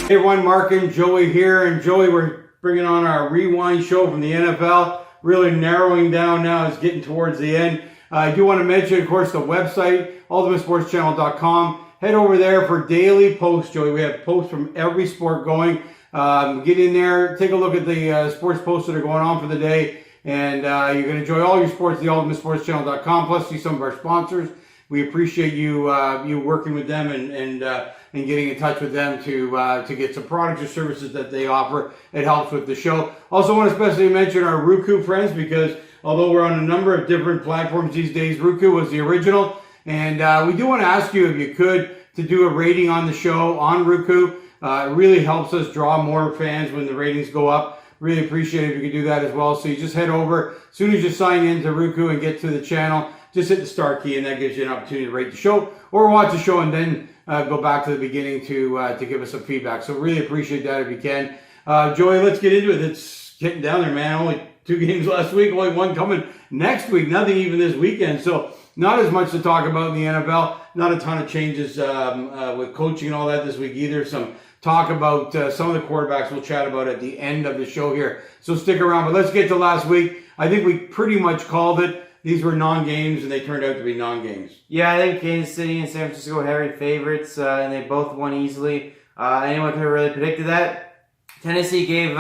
Hey everyone, Mark and Joey here. And Joey, we're bringing on our rewind show from the NFL. Really narrowing down now. It's getting towards the end. I do want to mention, of course, the website, ultimatesportschannel.com. Head over there for daily posts, Joey. We have posts from every sport going. Get in there, take a look at the sports posts that are going on for the day, and you can enjoy all your sports at the ultimatesportschannel.com, plus see some of our sponsors. We appreciate you you working with them and getting in touch with them to get some products or services that they offer. It helps with the show. Also want to especially mention our Roku friends, because although we're on a number of different platforms these days, Roku was the original. And we do want to ask you, if you could, to do a rating on the show on Roku. It really helps us draw more fans when the ratings go up. Really appreciate it if you could do that as well. So you just head over, as soon as you sign into Roku and get to the channel, just hit the star key, and that gives you an opportunity to rate the show or watch the show and then go back to the beginning to give us some feedback. So really appreciate that if you can. Joey, let's get into it. It's getting down there, man. Only 2 games last week, only 1 coming next week. Nothing even this weekend. So not as much to talk about in the NFL. Not a ton of changes with coaching and all that this week either. Some talk about some of the quarterbacks we'll chat about at the end of the show here. So stick around. But let's get to last week. I think we pretty much called it. These were non-games, and they turned out to be non-games. Yeah, I think Kansas City and San Francisco were heavy favorites, and they both won easily. Anyone could have really predicted that. Tennessee gave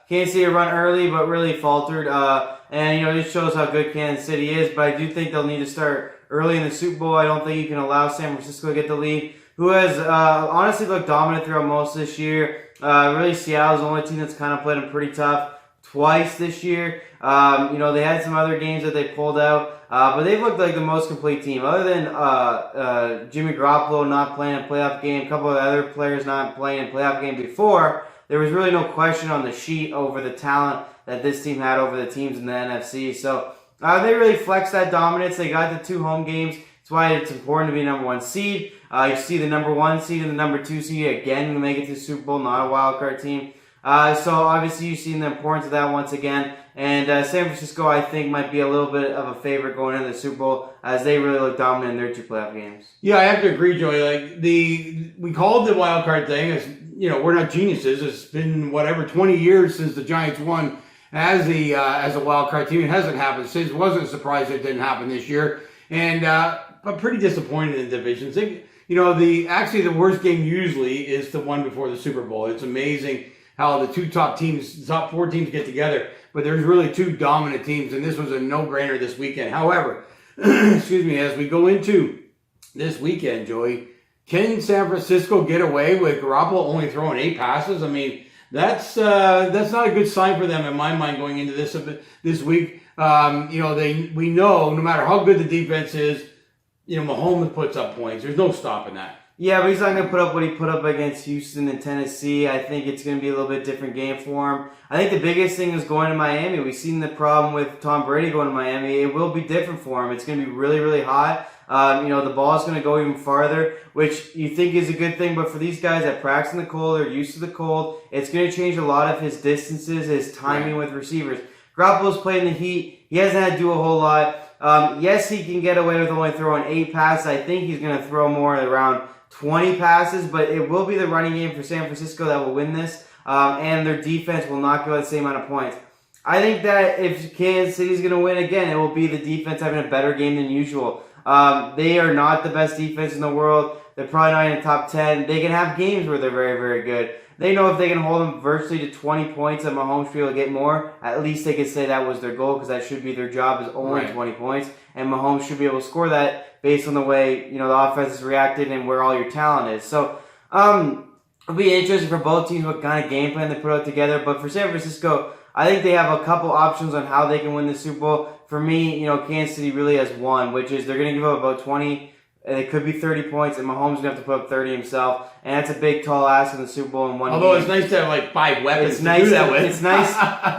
Kansas City a run early, but really faltered. And, it just shows how good Kansas City is. But I do think they'll need to start early in the Super Bowl. I don't think you can allow San Francisco to get the lead, who has honestly looked dominant throughout most of this year. Really, Seattle's the only team that's kind of played them pretty tough twice this year. They had some other games that they pulled out, but they've looked like the most complete team. Other than Jimmy Garoppolo not playing a playoff game, a couple of other players not playing a playoff game before, there was really no question on the sheet over the talent that this team had over the teams in the NFC. So they really flexed that dominance. They got the 2 home games. That's why it's important to be number 1 seed. You see the number 1 seed and the number 2 seed again to make it to the Super Bowl, not a wild card team. So obviously you've seen the importance of that once again. And San Francisco, I think, might be a little bit of a favorite going into the Super Bowl, as they really look dominant in their 2 playoff games. Yeah, I have to agree, Joey. Like we called the wild card thing. As we're not geniuses. It's been 20 years since the Giants won as a wild card team. It hasn't happened since. It wasn't a surprise it didn't happen this year. And but pretty disappointed in the divisions. Actually the worst game usually is the one before the Super Bowl. It's amazing how the 2 top 4 teams get together, but there's really 2 dominant teams, and this was a no-brainer this weekend. However, excuse me, as we go into this weekend, Joey, can San Francisco get away with Garoppolo only throwing 8 passes? I mean, that's not a good sign for them in my mind going into this week. We know no matter how good the defense is, Mahomes puts up points. There's no stopping that. Yeah, but he's not going to put up what he put up against Houston and Tennessee. I think it's going to be a little bit different game for him. I think the biggest thing is going to Miami. We've seen the problem with Tom Brady going to Miami. It will be different for him. It's going to be really, really hot. The ball is going to go even farther, which you think is a good thing. But for these guys that practice in the cold, they're used to the cold, it's going to change a lot of his distances, his timing with receivers. Garoppolo's playing the heat. He hasn't had to do a whole lot. Yes, he can get away with only throwing 8 passes. I think he's going to throw more around 20 passes, but it will be the running game for San Francisco that will win this, and their defense will not go the same amount of points. I think that if Kansas City's going to win again, it will be the defense having a better game than usual. They are not the best defense in the world. They're probably not in the top 10. They can have games where they're very, very good. They know if they can hold them virtually to 20 points and Mahomes should be able to get more, at least they can say that was their goal, because that should be their job, is only 20 points. And Mahomes should be able to score that based on the way, the offense has reacted and where all your talent is. So, it'll be interesting for both teams what kind of game plan they put out together. But for San Francisco, I think they have a couple options on how they can win the Super Bowl. For me, Kansas City really has one, which is they're going to give up about 20. And it could be 30 points, and Mahomes is going to have to put up 30 himself. And that's a big, tall ask in the Super Bowl in one Although game. It's nice to have 5 weapons to do that with. It's nice.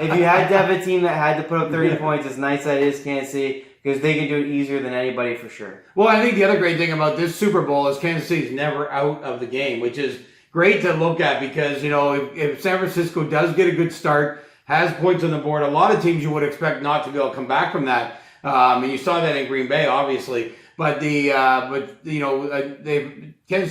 If you had to have a team that had to put up 30 points, it's nice that it is Kansas City, because they can do it easier than anybody for sure. Well, I think the other great thing about this Super Bowl is Kansas City's never out of the game, which is great to look at, because, if San Francisco does get a good start, has points on the board, a lot of teams you would expect not to be able to come back from that. And you saw that in Green Bay, obviously. But Kansas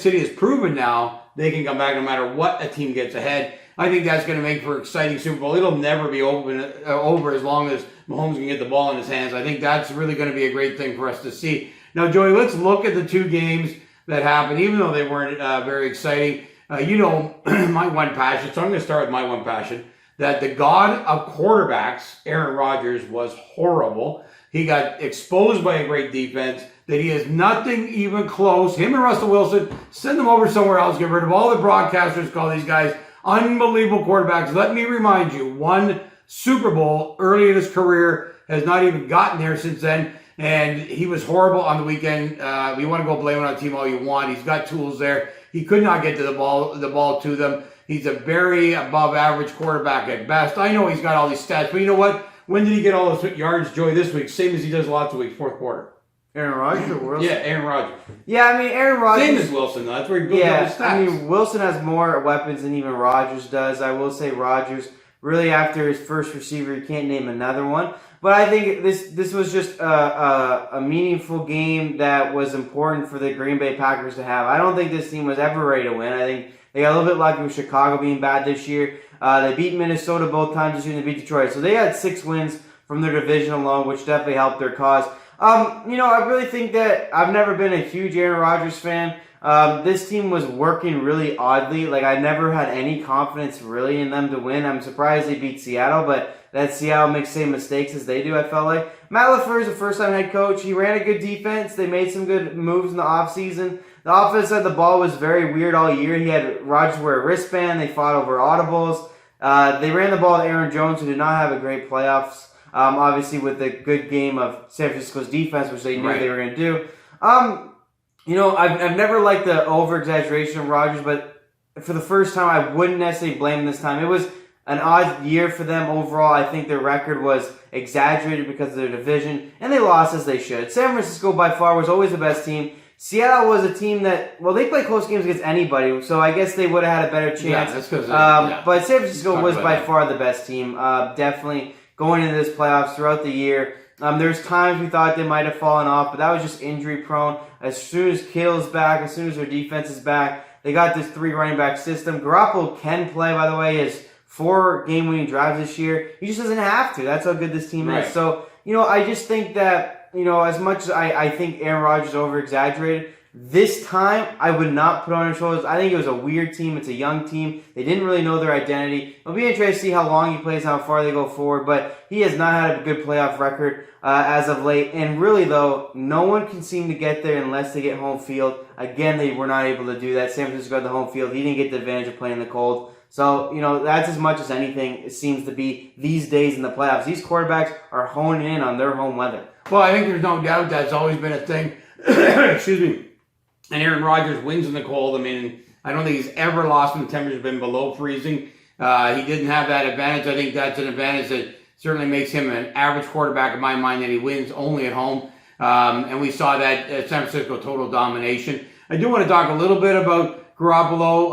City has proven now they can come back no matter what a team gets ahead. I think that's going to make for an exciting Super Bowl. It'll never be over as long as Mahomes can get the ball in his hands. I think that's really going to be a great thing for us to see. Now, Joey, let's look at the two games that happened, even though they weren't very exciting. My one passion, so I'm going to start with my one passion, that the god of quarterbacks, Aaron Rodgers, was horrible. He got exposed by a great defense, that he is nothing even close. Him and Russell Wilson, send them over somewhere else. Get rid of all the broadcasters, call these guys unbelievable quarterbacks. Let me remind you, one Super Bowl early in his career, has not even gotten there since then, and he was horrible on the weekend. You want to go blame it on the team all you want. He's got tools there. He could not get to the ball to them. He's a very above average quarterback at best. I know he's got all these stats, but you know what? When did he get all those yards, Joey, this week? Same as he does lots of weeks, fourth quarter. Aaron Rodgers or Wilson? Yeah, Aaron Rodgers. Yeah, I mean, Aaron Rodgers. Same as Wilson, though. That's where he builds all his stats. I mean, Wilson has more weapons than even Rodgers does. I will say Rodgers, really after his first receiver, you can't name another one. But I think this was just a meaningful game that was important for the Green Bay Packers to have. I don't think this team was ever ready to win. I think they got a little bit lucky with Chicago being bad this year. They beat Minnesota both times this year, and they beat Detroit. So they had 6 wins from their division alone, which definitely helped their cause. I really think that I've never been a huge Aaron Rodgers fan. This team was working really oddly. Like, I never had any confidence really in them to win. I'm surprised they beat Seattle, but that Seattle makes the same mistakes as they do, I felt like. Matt LaFleur is a first-time head coach. He ran a good defense. They made some good moves in the offseason. The offense side of the ball was very weird all year. He had Rodgers wear a wristband. They fought over audibles. They ran the ball to Aaron Jones, who did not have a great playoffs. Obviously, with the good game of San Francisco's defense, which they knew they were going to do. I've never liked the over-exaggeration of Rodgers, but for the first time, I wouldn't necessarily blame him this time. It was an odd year for them overall. I think their record was exaggerated because of their division, and they lost as they should. San Francisco, by far, was always the best team. Seattle was a team that, they play close games against anybody, so I guess they would have had a better chance. Yeah, that's because but San Francisco was by far the best team, definitely going into this playoffs throughout the year. There's times we thought they might have fallen off, but that was just injury prone. As soon as Kittle's back, as soon as their defense is back, they got this 3 running back system. Garoppolo can play, by the way, his 4 game-winning drives this year. He just doesn't have to. That's how good this team is. So, I just think that, as much as I think Aaron Rodgers over-exaggerated, this time I would not put on his shoulders. I think it was a weird team. It's a young team. They didn't really know their identity. It'll be interesting to see how long he plays, how far they go forward, but he has not had a good playoff record as of late. And really, though, no one can seem to get there unless they get home field. Again, they were not able to do that. San Francisco got the home field. He didn't get the advantage of playing in the cold. So, that's as much as anything it seems to be these days in the playoffs. These quarterbacks are honing in on their home weather. Well, I think there's no doubt that's always been a thing. Excuse me. And Aaron Rodgers wins in the cold. I mean, I don't think he's ever lost when the temperature's been below freezing. He didn't have that advantage. I think that's an advantage that certainly makes him an average quarterback in my mind, that he wins only at home. And we saw that at San Francisco, total domination. I do want to talk a little bit about Garoppolo.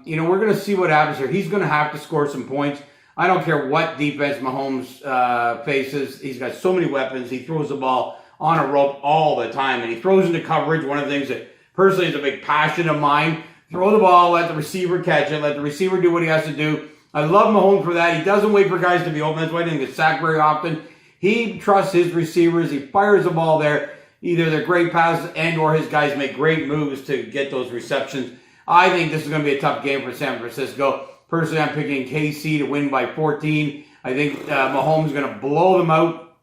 We're going to see what happens here. He's going to have to score some points. I don't care what defense Mahomes faces. He's got so many weapons. He throws the ball on a rope all the time, and he throws into coverage. One of the things that personally is a big passion of mine. Throw the ball, let the receiver catch it, let the receiver do what he has to do. I love Mahomes for that. He doesn't wait for guys to be open. That's why he didn't get sacked very often. He trusts his receivers. He fires the ball there. Either they're great passes and or his guys make great moves to get those receptions. I think this is going to be a tough game for San Francisco. Personally, I'm picking KC to win by 14. I think Mahomes is going to blow them out.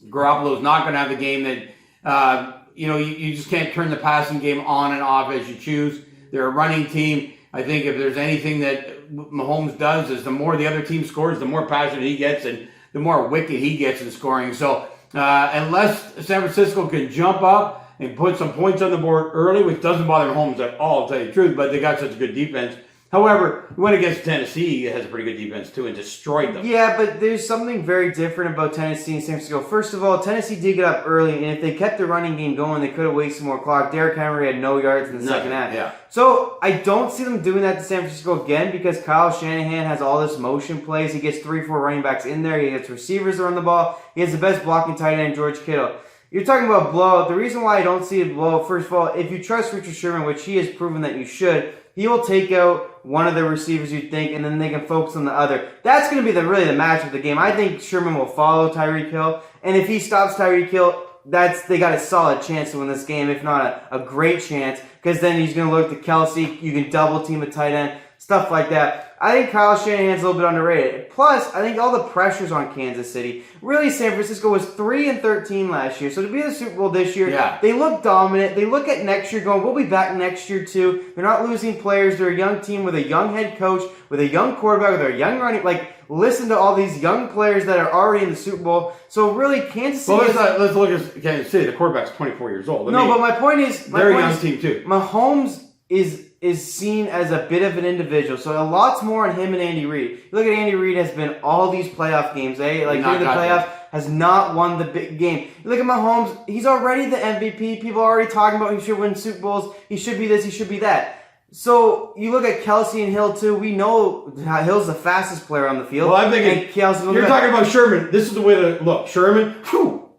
Garoppolo is not going to have the game that, you just can't turn the passing game on and off as you choose. They're a running team. I think if there's anything that Mahomes does is the more the other team scores, the more passionate he gets and the more wicked he gets in scoring. So unless San Francisco can jump up and put some points on the board early, which doesn't bother Mahomes at all, to tell you the truth, but they got such a good defense. However, he went against Tennessee. He has a pretty good defense, too, and destroyed them. Yeah, but there's something very different about Tennessee and San Francisco. First of all, Tennessee did get up early, and if they kept the running game going, they could have wasted more clock. Derrick Henry had no yards in the second half. Yeah. So I don't see them doing that to San Francisco again because Kyle Shanahan has all this motion plays. He gets 3-4 running backs in there. He gets receivers around the ball. He has the best blocking tight end, George Kittle. You're talking about blowout. The reason why I don't see a blowout, first of all, if you trust Richard Sherman, which he has proven that you should, he will take out one of the receivers you think, and then they can focus on the other. That's going to be really the match of the game. I think Sherman will follow Tyreek Hill, and if he stops Tyreek Hill, they got a solid chance to win this game, if not a great chance, because then he's going to look to Kelsey. You can double team a tight end, stuff like that. I think Kyle Shanahan's a little bit underrated. Plus, I think all the pressure's on Kansas City. Really, San Francisco was 3-13 last year, so to be in the Super Bowl this year, they look dominant. They look at next year going, we'll be back next year too. They're not losing players. They're a young team with a young head coach, with a young quarterback, with a young running. Listen to all these young players that are already in the Super Bowl. So really, Kansas City. Well, let's look at Kansas City. The quarterback's 24 years old. But my point is, they're a young team too. Mahomes is seen as a bit of an individual. So a lot's more on him and Andy Reid. You look at Andy Reid has been all these playoff games, during the playoffs, has not won the big game. You look at Mahomes, he's already the MVP. People are already talking about he should win Super Bowls. He should be this, he should be that. So you look at Kelsey and Hill too. We know Hill's the fastest player on the field. Well, I'm thinking you're talking about Sherman. This is the way to look. Sherman,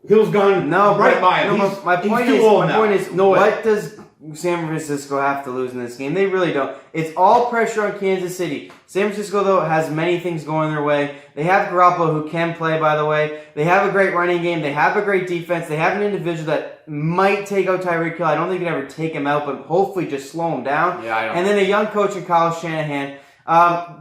Hill's gone right by him. My point is, what does San Francisco have to lose in this game? They really don't. It's all pressure on Kansas City. San Francisco, though, has many things going their way. They have Garoppolo, who can play, by the way. They have a great running game. They have a great defense. They have an individual that might take out Tyreek Hill. I don't think he can ever take him out, but hopefully just slow him down. And then a young coach in Kyle Shanahan.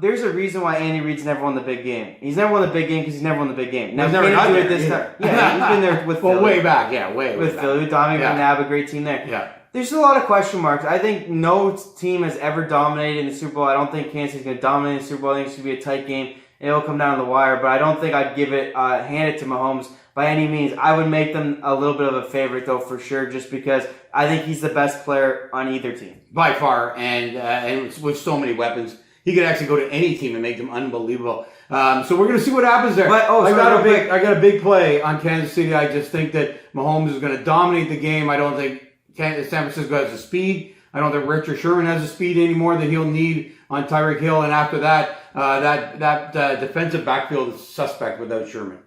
There's a reason why Andy Reid's never won the big game. He's never won the big game because he's never won the big game. Now, he's never done it this time. Yeah, he's been there with Philly. way back. Yeah, way with back. Philly, with Dominic McNabb, a great team there. Yeah. There's a lot of question marks. I think no team has ever dominated in the Super Bowl. I don't think Kansas is going to dominate the Super Bowl. I think it's going to be a tight game. It'll come down to the wire, but I don't think I'd hand it to Mahomes by any means. I would make them a little bit of a favorite, though, for sure, just because I think he's the best player on either team. By far, and with so many weapons. He could actually go to any team and make them unbelievable. So we're going to see what happens there. I got a big play on Kansas City. I just think that Mahomes is going to dominate the game. I don't think San Francisco has the speed. I don't think Richard Sherman has the speed anymore that he'll need on Tyreek Hill. And after that, that defensive backfield is suspect without Sherman.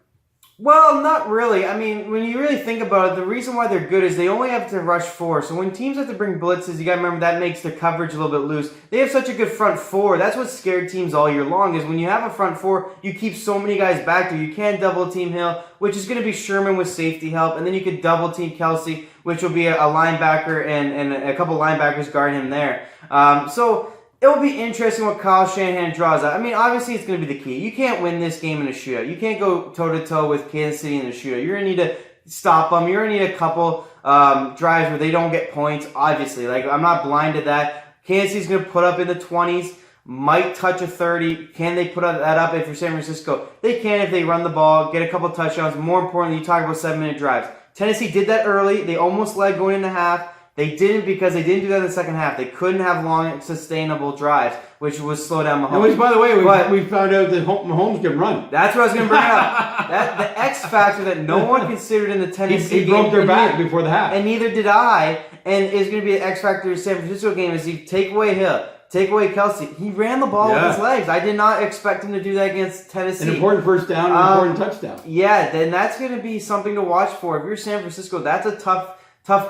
Well, not really. I mean, when you really think about it, the reason why they're good is they only have to rush 4. So when teams have to bring blitzes, you got to remember that makes the coverage a little bit loose. They have such a good front 4. That's what scared teams all year long is when you have a front 4, you keep so many guys back there. You can't double team Hill, which is going to be Sherman with safety help. And then you could double team Kelsey, which will be a linebacker and a couple linebackers guard him there. So it'll be interesting what Kyle Shanahan draws out. I mean, obviously, it's going to be the key. You can't win this game in a shootout. You can't go toe-to-toe with Kansas City in a shootout. You're going to need to stop them. You're going to need a couple drives where they don't get points, obviously. I'm not blind to that. Kansas City's going to put up in the 20s, might touch a 30. Can they put that up if you're San Francisco? They can if they run the ball, get a couple touchdowns. More importantly, you talk about 7-minute drives. Tennessee did that early. They almost led going into half. They didn't because they didn't do that in the second half. They couldn't have long, sustainable drives, which would slow down Mahomes. Which, by the way, we found out that Mahomes can run. That's what I was going to bring up. The X factor that no one considered in the Tennessee game. He broke their back before the half. And neither did I. And is going to be an X factor in the San Francisco game is you take away Hill, take away Kelsey. He ran the ball with his legs. I did not expect him to do that against Tennessee. An important first down, an important touchdown. Yeah, then that's going to be something to watch for. If you're San Francisco, that's a tough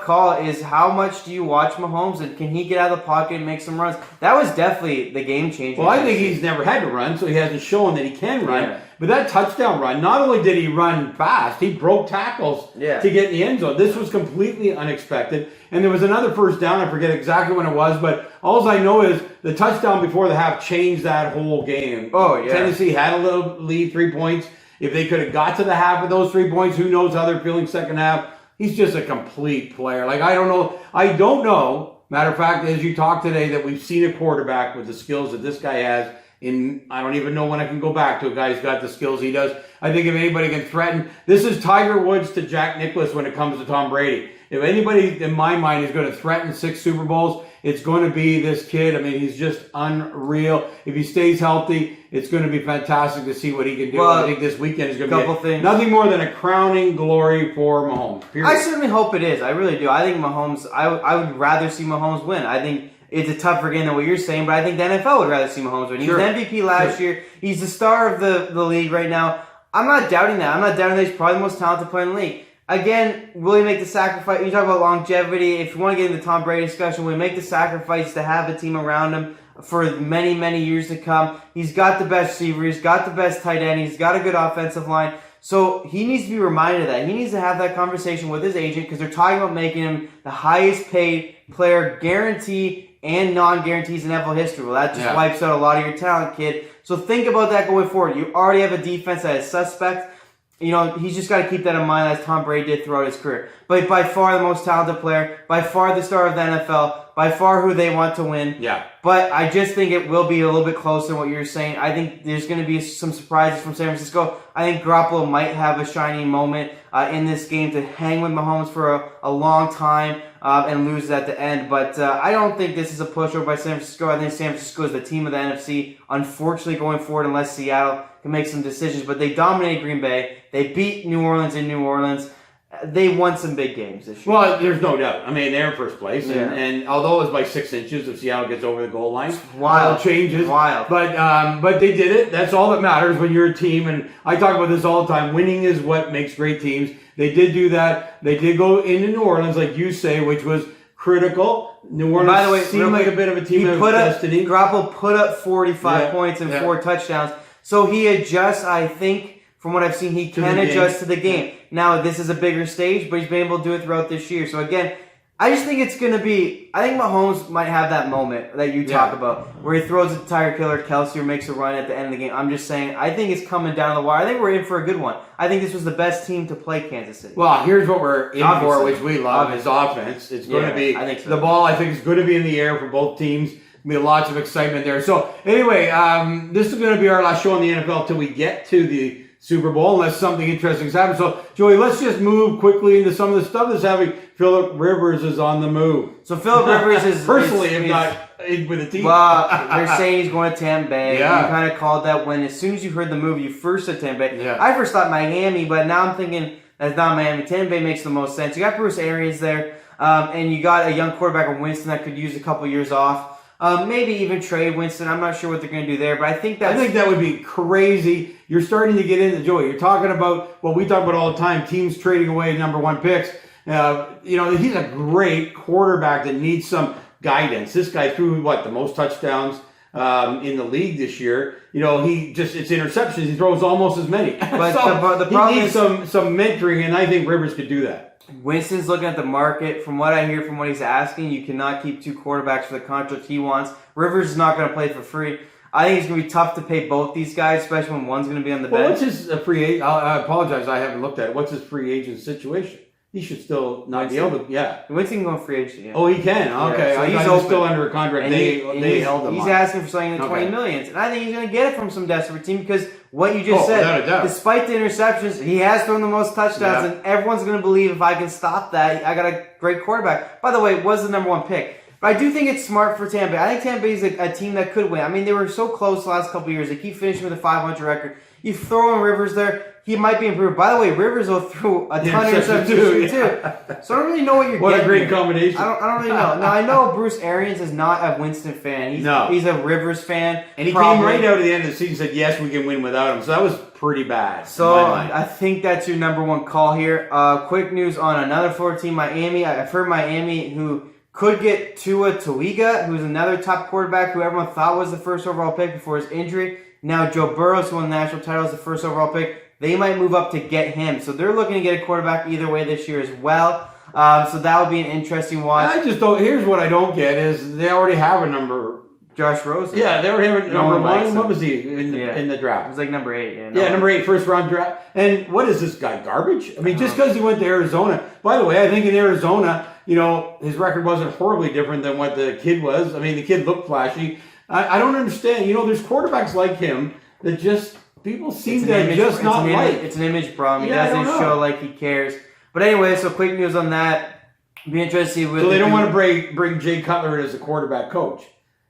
call is how much do you watch Mahomes and can he get out of the pocket and make some runs? That was definitely the game changer. Well, I think he's never had to run, so he hasn't shown that he can run. Yeah. But that touchdown run, not only did he run fast, he broke tackles to get in the end zone. This was completely unexpected. And there was another first down, I forget exactly when it was, but all I know is the touchdown before the half changed that whole game. Oh, yeah. Tennessee had a little lead, 3 points. If they could have got to the half of those 3 points, who knows how they're feeling second half. He's just a complete player. I don't know. Matter of fact, as you talk today, that we've seen a quarterback with the skills that this guy has. I don't even know when I can go back to a guy who's got the skills he does. I think if anybody can threaten, this is Tiger Woods to Jack Nicklaus when it comes to Tom Brady. If anybody, in my mind, is going to threaten 6 Super Bowls, it's going to be this kid. I mean, he's just unreal. If he stays healthy, it's going to be fantastic to see what he can do. Well, I think this weekend is going to be nothing more than a crowning glory for Mahomes. Period. I certainly hope it is. I really do. I think Mahomes, I would rather see Mahomes win. I think it's a tougher game than what you're saying, but I think the NFL would rather see Mahomes win. He was MVP last year. He's the star of the league right now. I'm not doubting that. I'm not doubting that he's probably the most talented player in the league. Again, will he make the sacrifice? You talk about longevity. If you want to get into the Tom Brady discussion, will he make the sacrifice to have a team around him for many, many years to come? He's got the best receiver. He's got the best tight end. He's got a good offensive line. So he needs to be reminded of that. He needs to have that conversation with his agent because they're talking about making him the highest paid player, guarantee and non-guarantees in NFL history. Well, that just wipes out a lot of your talent, kid. So think about that going forward. You already have a defense that is suspect. You know, he's just got to keep that in mind as Tom Brady did throughout his career. But by far the most talented player, by far the star of the NFL, by far who they want to win. Yeah. But I just think it will be a little bit closer than what you're saying. I think there's going to be some surprises from San Francisco. I think Garoppolo might have a shining moment in this game to hang with Mahomes for a long time and lose at the end. But I don't think this is a pushover by San Francisco. I think San Francisco is the team of the NFC, unfortunately, going forward, unless Seattle can make some decisions. But they dominated Green Bay. They beat New Orleans in New Orleans. They won some big games this year. Well, there's no doubt. I mean, they're in first place. And although it was by 6 inches, if Seattle gets over the goal line, wild changes. Wild. But they did it. That's all that matters when you're a team. And I talk about this all the time. Winning is what makes great teams. They did do that. They did go into New Orleans, like you say, which was critical. New Orleans, by the way, seemed like a bit of a team of destiny. Garoppolo put up 45 points and 4 touchdowns. So he adjusts, I think, from what I've seen, he can adjust to the game. Now, this is a bigger stage, but he's been able to do it throughout this year. So, again, I just think it's going to be... I think Mahomes might have that moment that you talk about where he throws a tire killer, Kelsey, or makes a run at the end of the game. I'm just saying, I think it's coming down the wire. I think we're in for a good one. I think this was the best team to play Kansas City. Well, here's what we're in for, which we love, is offense. It's going to be... I think so. The ball, I think, is going to be in the air for both teams. There'll be lots of excitement there. So, anyway, this is going to be our last show on the NFL until we get to the Super Bowl, unless something interesting has happened. So, Joey, let's just move quickly into some of the stuff that's happening. Phillip Rivers is on the move. So, Phillip Rivers is... Personally, if not with a team. Well, they're saying he's going to Tampa Bay. Yeah. You kind of called that when, as soon as you heard the move, you first said Tampa Bay. Yeah. I first thought Miami, but now I'm thinking that's not Miami. Tampa Bay makes the most sense. You got Bruce Arians there, and you got a young quarterback in Winston that could use a couple years off. Maybe even trade Winston. I'm not sure what they're going to do there, but I think that would be crazy. You're starting to get into Joey. You're talking about what we talk about all the time: teams trading away number 1 picks. You know, he's a great quarterback that needs some guidance. This guy threw the most touchdowns in the league this year. You know, it's interceptions. He throws almost as many. But so the problem he needs some mentoring, and I think Rivers could do that. Winston's looking at the market. From what I hear, from what he's asking, you cannot keep 2 quarterbacks for the contract he wants. Rivers is not going to play for free. I think it's going to be tough to pay both these guys, especially when one's going to be on the bench. What's his free agent? I apologize, I haven't looked at it. What's his free agent situation? He should still not be able to. Winston can go free agent. Yeah. Oh, he can. Okay, so he's still under a contract. And they held him. He's asking for something in the $20 million, and I think he's going to get it from some desperate team because what you just said, despite the interceptions, he has thrown the most touchdowns, and everyone's going to believe if I can stop that, I got a great quarterback. By the way, it was the number 1 pick. But I do think it's smart for Tampa Bay. I think Tampa Bay is a team that could win. I mean, they were so close the last couple of years. They keep finishing with a 500 record. You throw in Rivers there, he might be improved. By the way, Rivers will throw a ton of interceptions too. So I don't really know what you're getting. What a great combination. I don't really know. Now, I know Bruce Arians is not a Winston fan. He's a Rivers fan. And he came right out at the end of the season and said, yes, we can win without him. So that was pretty bad. So I think that's your number 1 call here. Quick news on another Florida team, Miami. I've heard Miami, who could get Tua Tagovailoa, who's another top quarterback who everyone thought was the first overall pick before his injury. Now Joe Burrow, who won the national title, is the first overall pick. They might move up to get him. So they're looking to get a quarterback either way this year as well. So that would be an interesting watch. I just don't. Here's what I don't get is they already have a number. Josh Rosen. Yeah, they already have a number 1. What was he in the draft? It was like number 8. Number 8, first round draft. And what is this guy, garbage? I mean, just because he went to Arizona. By the way, I think in Arizona, you know, his record wasn't horribly different than what the kid was. I mean, the kid looked flashy. I don't understand. You know, there's quarterbacks like him that just people seem to just not like. It's an image problem. He doesn't show like he cares. But anyway, so quick news on that. Be interested with. So they don't want to bring Jay Cutler in as a quarterback coach.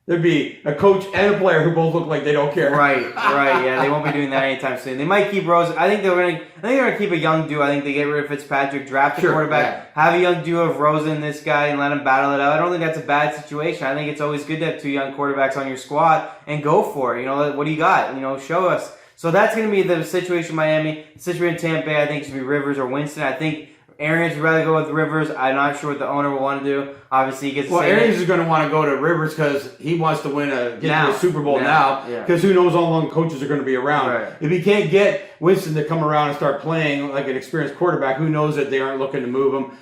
There'd be a coach and a player who both look like they don't care. Right. Yeah, they won't be doing that anytime soon. They might keep Rosen. I think they're gonna keep a young duo. I think they get rid of Fitzpatrick, draft a quarterback, have a young duo of Rosen, this guy, and let him battle it out. I don't think that's a bad situation. I think it's always good to have 2 young quarterbacks on your squad and go for it. You know, what do you got? You know, show us. So that's going to be the situation in Miami. The situation in Tampa Bay, I think, should be Rivers or Winston. I think Arians would rather go with Rivers. I'm not sure what the owner will want to do. Obviously, he gets. Well, Arians is going to want to go to Rivers because he wants to get to a Super Bowl now. Because who knows how long coaches are going to be around. Right. If he can't get Winston to come around and start playing like an experienced quarterback, who knows that they aren't looking to move him,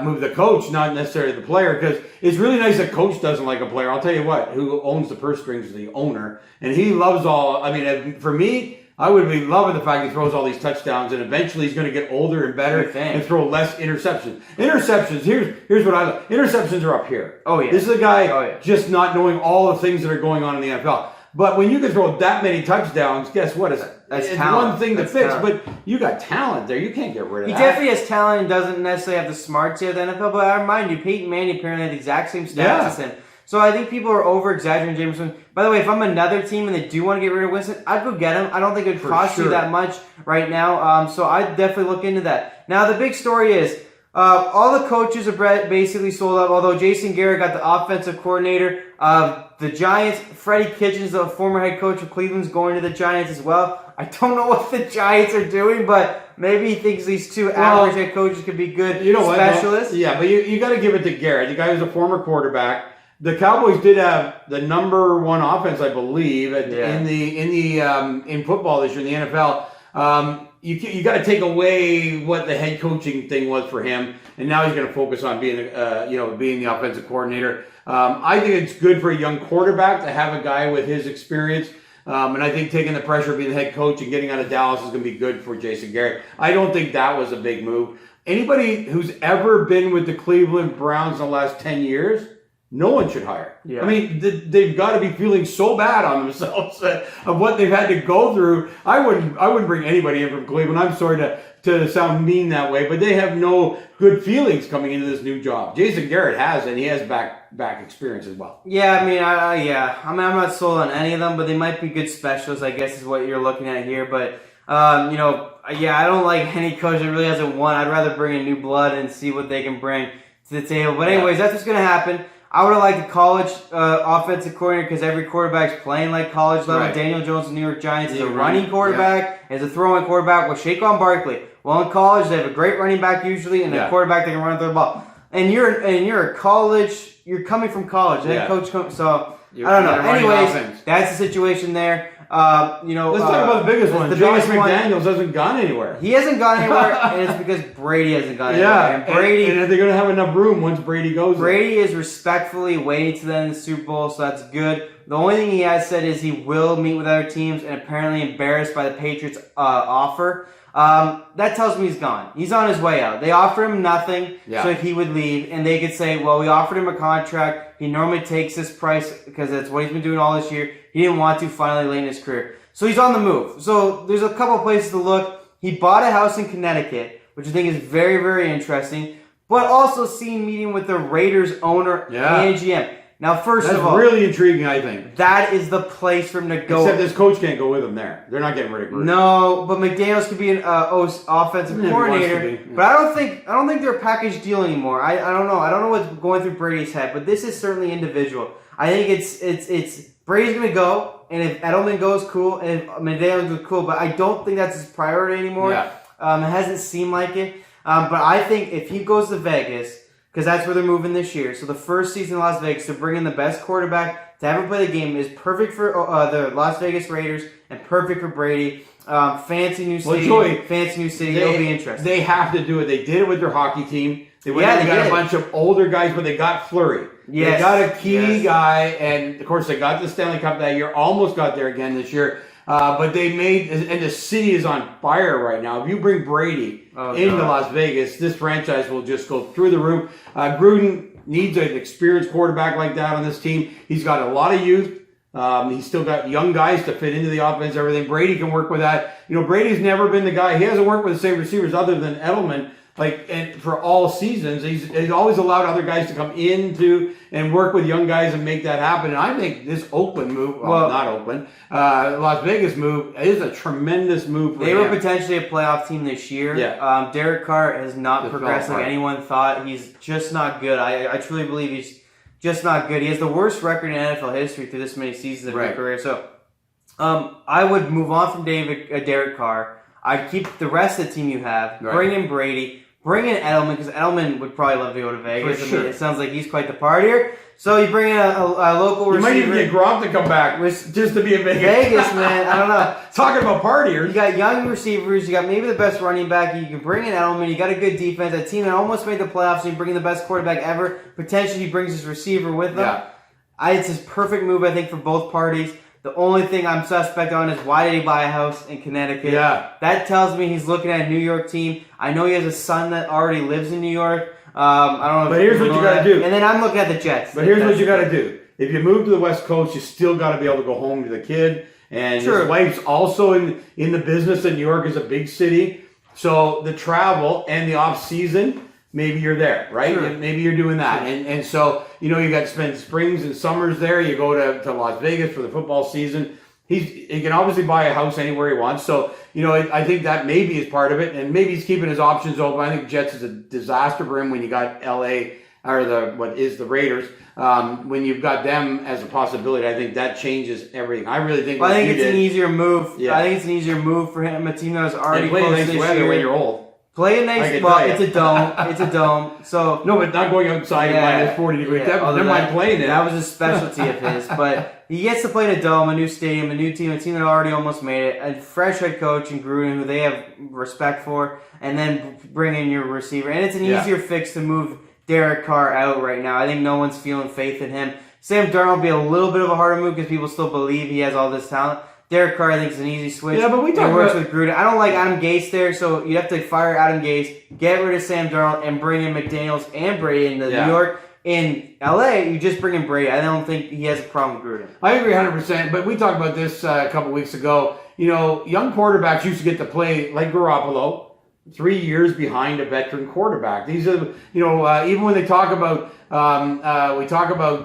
move the coach, not necessarily the player. Because it's really nice that coach doesn't like a player. I'll tell you what, who owns the purse strings is the owner, and he loves all. I mean, for me, I would be loving the fact he throws all these touchdowns, and eventually he's going to get older and better and throw less interceptions. Interceptions, here's what I love. Interceptions are up here. Oh, yeah. This is a guy just not knowing all the things that are going on in the NFL. But when you can throw that many touchdowns, guess what? It's one thing to fix, but you got talent there. You can't get rid of that. He definitely has talent and doesn't necessarily have the smarts here at the NFL, but I remind you, Peyton Manning apparently had the exact same stats as him. So I think people are over-exaggerating Jameson. By the way, if I'm another team and they do want to get rid of Winston, I'd go get him. I don't think it would cost you that much right now. So I'd definitely look into that. Now, the big story is all the coaches are basically sold up, although Jason Garrett got the offensive coordinator of the Giants. Freddie Kitchens, the former head coach of Cleveland, is going to the Giants as well. I don't know what the Giants are doing, but maybe he thinks these two average head coaches could be good specialists. Yeah, but you got to give it to Garrett. The guy was a former quarterback. The Cowboys did have the number one offense, I believe, in football this year in the NFL. You got to take away what the head coaching thing was for him, and now he's going to focus on being the offensive coordinator. I think it's good for a young quarterback to have a guy with his experience, and I think taking the pressure of being the head coach and getting out of Dallas is going to be good for Jason Garrett. I don't think that was a big move. Anybody who's ever been with the Cleveland Browns in the last 10 years. No one should hire. Yeah. I mean, they've got to be feeling so bad on themselves of what they've had to go through. I wouldn't bring anybody in from Cleveland. I'm sorry to sound mean that way, but they have no good feelings coming into this new job. Jason Garrett has, and he has back experience as well. Yeah, I mean, I'm not sold on any of them, but they might be good specialists, I guess is what you're looking at here. But, I don't like any coach that really hasn't won. I'd rather bring in new blood and see what they can bring to the table. But anyways, that's what's going to happen. I would have liked a college offensive coordinator because every quarterback's playing like college level. Right. Daniel Jones of the New York Giants is a running quarterback, is a throwing quarterback. Well, Saquon Barkley. Well, in college, they have a great running back usually and a quarterback that can run through the ball. And you're a college. You're coming from college. The head coach so I don't know. Anyways, that's the situation there. Let's talk about the biggest one. Josh McDaniels hasn't gone anywhere. He hasn't gone anywhere, and it's because Brady hasn't gone anywhere. And Brady, and they're going to have enough room once Brady goes. Brady is respectfully waiting to the end of the Super Bowl, so that's good. The only thing he has said is he will meet with other teams, and apparently embarrassed by the Patriots' offer. That tells me he's gone. He's on his way out. They offered him nothing, so he would leave, and they could say, well, we offered him a contract. He normally takes this price because that's what he's been doing all this year. He didn't want to finally late in his career. So he's on the move. So there's a couple places to look. He bought a house in Connecticut, which I think is very, very interesting, but also seen meeting with the Raiders owner and GM. Now, first of all, that's really intriguing, I think. That is the place for him to go. Except this coach can't go with him there. They're not getting rid of Gruden. No, but McDaniels could be an offensive coordinator. But I don't think they're a package deal anymore. I don't know. I don't know what's going through Brady's head, but this is certainly individual. I think it's Brady's going to go, and if Edelman goes, cool, and if McDaniels goes, cool. But I don't think that's his priority anymore. Yeah. It hasn't seemed like it. But I think if he goes to Vegas, because that's where they're moving this year. So the first season in Las Vegas to bring in the best quarterback to ever play the game is perfect for the Las Vegas Raiders and perfect for Brady. Fancy new city. Well, Joey, fancy new city. It'll be interesting. They have to do it. They did it with their hockey team. They got a bunch of older guys, but they got Fleury. Yes. They got a key guy, and of course they got the Stanley Cup that year. Almost got there again this year. But they made, and the city is on fire right now. If you bring Brady into Las Vegas, this franchise will just go through the roof. Gruden needs an experienced quarterback like that on this team. He's got a lot of youth. He's still got young guys to fit into the offense, everything. Brady can work with that. You know, Brady's never been the guy. He hasn't worked with the same receivers other than Edelman. And for all seasons, he's always allowed other guys to come into and work with young guys and make that happen. And I think this Oakland move, not Oakland, Las Vegas move is a tremendous move for They were potentially a playoff team this year. Yeah. Derek Carr has not progressed like anyone thought. He's just not good. I truly believe he's just not good. He has the worst record in NFL history through this many seasons of his career. So I would move on from Derek Carr. I'd keep the rest of the team you have. Bring in Brady. Bring in Edelman, because Edelman would probably love to go to Vegas. For sure. I mean, it sounds like he's quite the partier. So you bring in a local receiver. You might even get Gronk to come back just to be in Vegas. Vegas, man. I don't know. Talking about partiers. You got young receivers. You got maybe the best running back. You can bring in Edelman. You got a good defense. A team that almost made the playoffs. And you bring in the best quarterback ever. Potentially, he brings his receiver with him. Yeah. It's his perfect move, I think, for both parties. The only thing I'm suspect on is why did he buy a house in Connecticut? Yeah. That tells me he's looking at a New York team. I know he has a son that already lives in New York. I don't know. But here's what you got to do. And then I'm looking at the Jets. But here's what you got to do. If you move to the West Coast, you still got to be able to go home to the kid. And True. his wife's also in the business, and New York is a big city. So the travel and the off season, maybe you're there, right? Sure. Maybe you're doing that. And so, you got to spend springs and summers there. You go to Las Vegas for the football season. He can obviously buy a house anywhere he wants. So, I think that maybe is part of it. And maybe he's keeping his options open. I think Jets is a disaster for him when you got LA or the Raiders. When you've got them as a possibility, I think that changes everything. I really think. Well, I think it's an easier move. Yeah. I think it's an easier move for him. A team that was already play close nice this weather year. when you're old. Play a nice. Well, it's a dome. It's a dome. So no, but not going outside minus 40 degrees. Never mind playing it. That was a specialty of his. But he gets to play in a dome, a new stadium, a new team, a team that already almost made it, a fresh head coach in Gruden, who they have respect for, and then bring in your receiver. And it's an easier fix to move Derek Carr out right now. I think no one's feeling faith in him. Sam Darnold will be a little bit of a harder move because people still believe he has all this talent. Derek Carr, I think, is an easy switch. Yeah, but we talk works about with Gruden. I don't like Adam Gase there, so you have to fire Adam Gase, get rid of Sam Darnold, and bring in McDaniels and Brady in New York. In LA, you just bring in Brady. I don't think he has a problem with Gruden. I agree 100%. But we talked about this a couple weeks ago. Young quarterbacks used to get to play like Garoppolo, 3 years behind a veteran quarterback. These are, even when they talk about,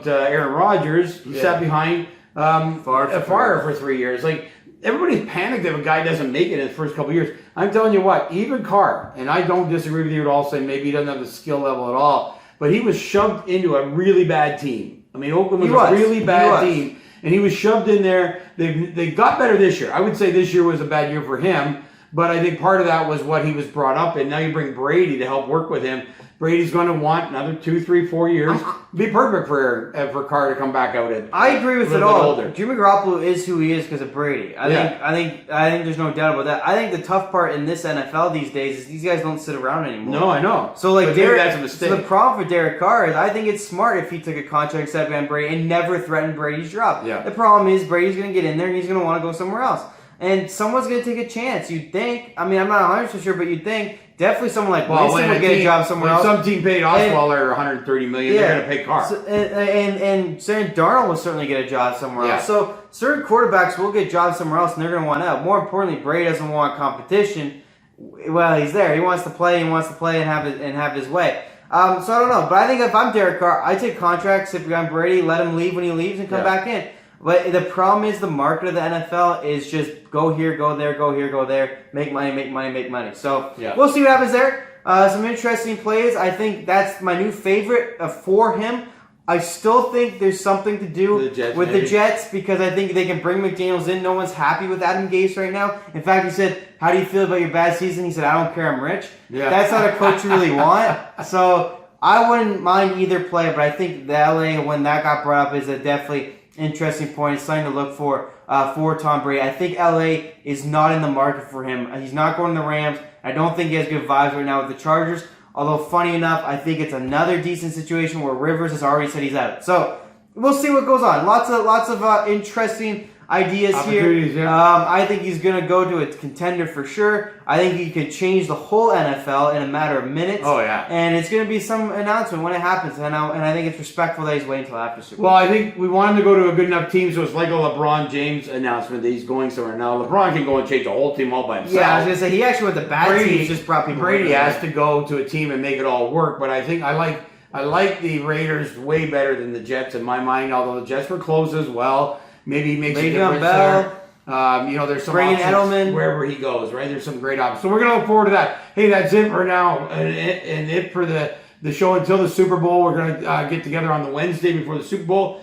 Aaron Rodgers, he sat behind Favre for 3 years. Like, everybody's panicked if a guy doesn't make it in his first couple of years. I'm telling you what, even Carr, and I don't disagree with you at all, saying maybe he doesn't have the skill level at all, but he was shoved into a really bad team. I mean, Oakland was a really bad team, and he was shoved in there. They got better this year. I would say this year was a bad year for him, but I think part of that was what he was brought up in. Now you bring Brady to help work with him. Brady's going to want another 2, 3, 4 years. Be perfect for Carr to come back out at. I agree with it all. Jimmy Garoppolo is who he is because of Brady. I think there's no doubt about that. I think the tough part in this NFL these days is these guys don't sit around anymore. No, I know. So like that's a mistake. So the problem for Derek Carr is I think it's smart if he took a contract set behind Brady and never threatened Brady's job. Yeah. The problem is Brady's going to get in there and he's going to want to go somewhere else. And someone's going to take a chance. You'd think. I mean, I'm not 100% sure, but you'd think definitely someone like Winston would get a job somewhere else. Some team paid Osweiler $130 million. They're going to pay Carr. So, and Sam Darnold will certainly get a job somewhere else. So certain quarterbacks will get jobs somewhere else, and they're going to want out. More importantly, Brady doesn't want competition. Well, he's there. He wants to play. He wants to play and have his way. So I don't know, but I think if I'm Derek Carr, I take contracts, sit behind Brady, let him leave when he leaves, and come back in. But the problem is the market of the NFL is just go here, go there, go here, go there, make money, make money, make money. So we'll see what happens there. Some interesting plays. I think that's my new favorite for him. I still think there's something to do with the Jets because I think they can bring McDaniels in. No one's happy with Adam Gase right now. In fact, he said, "How do you feel about your bad season?" He said, "I don't care. I'm rich." Yeah. That's not a coach you really want. So I wouldn't mind either play, but I think the LA, when that got brought up, is a definitely interesting point. It's something to look for Tom Brady. I think LA is not in the market for him. He's not going to the Rams. I don't think he has good vibes right now with the Chargers. Although, funny enough, I think it's another decent situation where Rivers has already said he's out. So, we'll see what goes on. Lots of interesting ideas here. Yeah. I think he's going to go to a contender for sure. I think he could change the whole NFL in a matter of minutes. Oh, yeah. And it's going to be some announcement when it happens. And I think it's respectful that he's waiting until after Super Bowl. Well, I think we want him to go to a good enough team, so it's like a LeBron James announcement that he's going somewhere. Now, LeBron can go and change the whole team all by himself. Yeah, I was going to say, he actually with the bad teams just brought people Brady has to go to a team and make it all work, but I think I like the Raiders way better than the Jets in my mind, although the Jets were close as well. Maybe he makes a difference there. There's some options Edelman wherever he goes, right? There's some great options. So we're going to look forward to that. Hey, that's it for now. And it for the show until the Super Bowl. We're going to get together on the Wednesday before the Super Bowl.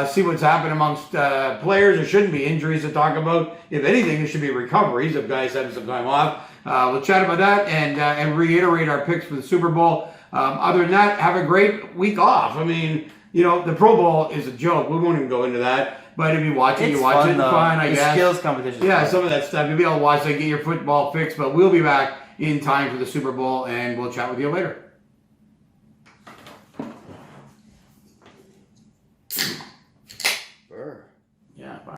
see what's happened amongst players. There shouldn't be injuries to talk about. If anything, there should be recoveries if guys have some time off. We'll chat about that and reiterate our picks for the Super Bowl. Other than that, have a great week off. I mean, you know, the Pro Bowl is a joke. We won't even go into that. But if you watch it, It's you watch fun, it. though. Fine, I The guess. skills competition. Yeah, some of that stuff. You'll be able to watch that, get your football fix. But we'll be back in time for the Super Bowl, and we'll chat with you later.